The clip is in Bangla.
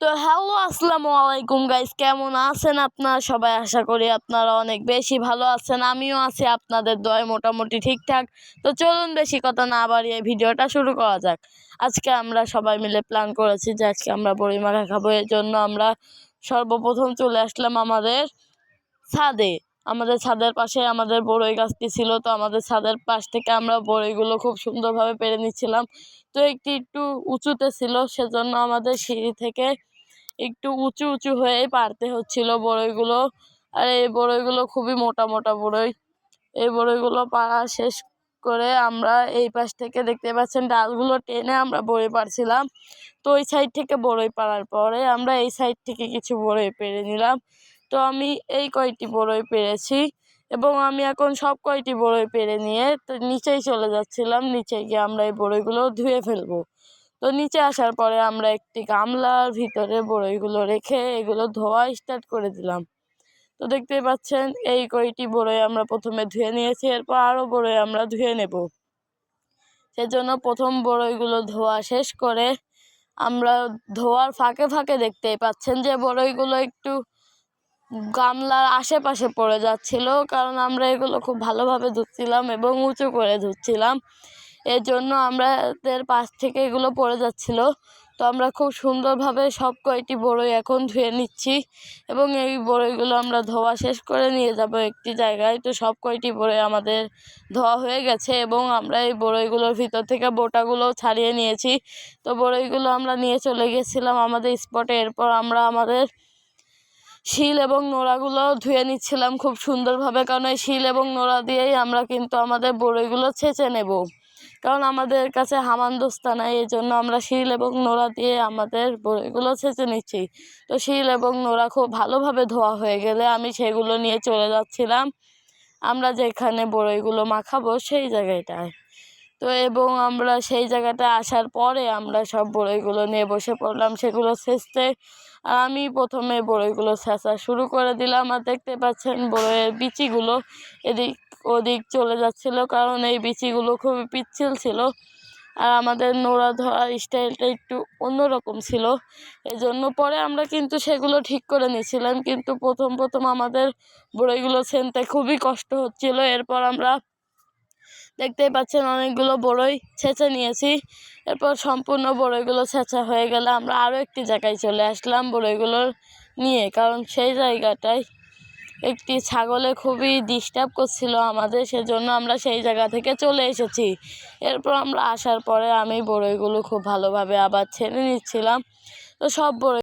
তো হ্যালো, আসসালামু আলাইকুম গাইস, কেমন আছেন আপনারা সবাই? আশা করি আপনারা অনেক বেশি ভালো আছেন। আমিও আছি আপনাদের দয়ায় মোটামুটি ঠিকঠাক। তো চলুন বেশি কথা না বাড়িয়ে ভিডিওটা শুরু করা যাক। আজকে আমরা সবাই মিলে প্ল্যান করেছি যে আজকে আমরা বড়ি মাখা খাবো। এর জন্য আমরা সর্বপ্রথম চলে আসলাম আমাদের ছাদে। আমাদের ছাদের পাশে আমাদের বড়ই গাছটি ছিল, তো আমাদের ছাদের পাশ থেকে আমরা বড়ইগুলো খুব সুন্দরভাবে পেরে নিচ্ছিলাম। তো একটু উঁচুতে ছিল, সেজন্য আমাদের সিঁড়ি থেকে একটু উঁচু উঁচু হয়েই পারতে হচ্ছিল বড়ইগুলো। আর এই বড়ইগুলো খুবই মোটা মোটা বড়ই। এই বড়ইগুলো পাড়া শেষ করে আমরা এই পাশ থেকে দেখতে পাচ্ছেন ডালগুলো টেনে আমরা বড়ি পাড়ছিলাম। তো ওই সাইড থেকে বড়ই পাড়ার পরে আমরা এই সাইড থেকে কিছু বড়ই পেরে নিলাম। তো আমি এই কয়টি বড়ই পেরেছি এবং আমি এখন সব কয়টি বড়ই পেরে নিয়ে তো নিচেই চলে যাচ্ছিলাম। নিচে গিয়ে আমরা এই বড়ইগুলো ধুয়ে ফেলবো। তো নিচে আসার পরে আমরা একটি গামলার ভিতরে বড়ইগুলো রেখে এগুলো ধোয়া স্টার্ট করে দিলাম। তো দেখতেই পাচ্ছেন এই কয়টি বড়ই আমরা প্রথমে ধুয়ে নিয়েছি, এরপর আরও বড়ই আমরা ধুয়ে নেব। সেজন্য প্রথম বড়ইগুলো ধোয়া শেষ করে আমরা ধোয়ার ফাঁকে ফাঁকে দেখতেই পাচ্ছেন যে বড়ইগুলো একটু গামলার আশেপাশে পড়ে যাচ্ছিল, কারণ আমরা এগুলো খুব ভালোভাবে ধুচ্ছিলাম এবং উঁচু করে ধুচ্ছিলাম। এর জন্য আমাদের পাশ থেকে এগুলো পড়ে যাচ্ছিল। তো আমরা খুব সুন্দরভাবে সব কয়টি বড়ই এখন ধুয়ে নিচ্ছি এবং এই বড়ইগুলো আমরা ধোয়া শেষ করে নিয়ে যাব একটি জায়গায়। তো সব কয়টি বড়ই আমাদের ধোয়া হয়ে গেছে এবং আমরা এই বড়ইগুলোর ভিতর থেকে বোটাগুলোও ছাড়িয়ে নিয়েছি। তো বড়ইগুলো আমরা নিয়ে চলে গেছিলাম আমাদের স্পটে। এরপর আমরা আমাদের শিল এবং নোড়াগুলো ধুয়ে নিচ্ছিলাম খুব সুন্দরভাবে, কারণ এই শিল এবং নোড়া দিয়েই আমরা কিন্তু আমাদের বড়ইগুলো ছেঁচে নেব, কারণ আমাদের কাছে হামানদিস্তা নাই। এই জন্য আমরা শিল এবং নোড়া দিয়ে আমাদের বড়িগুলো ছেঁচে নিচ্ছি। তো শিল এবং নোড়া খুব ভালোভাবে ধোয়া হয়ে গেলে আমি সেগুলো নিয়ে চলে যাচ্ছিলাম আমরা যেখানে বড়িগুলো মাখাবো সেই জায়গাটায়। তো এবং আমরা সেই জায়গাটা আসার পরে আমরা সব বড়িগুলো নিয়ে বসে পড়লাম সেগুলো ছেঁচতে। আর আমি প্রথমে বড়িগুলো ছেঁচা শুরু করে দিলাম। আর দেখতে পাচ্ছেন বড়ির বিচিগুলো এদিক ওদিক চলে যাচ্ছিল, কারণ এই বিচিগুলো খুবই পিচ্ছিল ছিল আর আমাদের নোড়া ধরার স্টাইলটা একটু অন্যরকম ছিল। এই জন্য পরে আমরা কিন্তু সেগুলো ঠিক করে নিয়েছিলাম, কিন্তু প্রথম আমাদের বড়িগুলো ছেনতে খুবই কষ্ট হচ্ছিল। এরপর আমরা দেখতেই পাচ্ছেন অনেকগুলো বড়ই ছেঁচে নিয়েছি। এরপর সম্পূর্ণ বড়ইগুলো ছেঁচা হয়ে গেলে আমরা আরও একটি জায়গায় চলে আসলাম বড়ইগুলো নিয়ে, কারণ সেই জায়গাটায় একটি ছাগলে খুবই ডিস্টার্ব করছিল আমাদের, সেজন্য আমরা সেই জায়গা থেকে চলে এসেছি। এরপর আমরা আসার পরে আমি বড়ইগুলো খুব ভালোভাবে আবার ছেড়ে নিচ্ছিলাম। তো সব বড়ই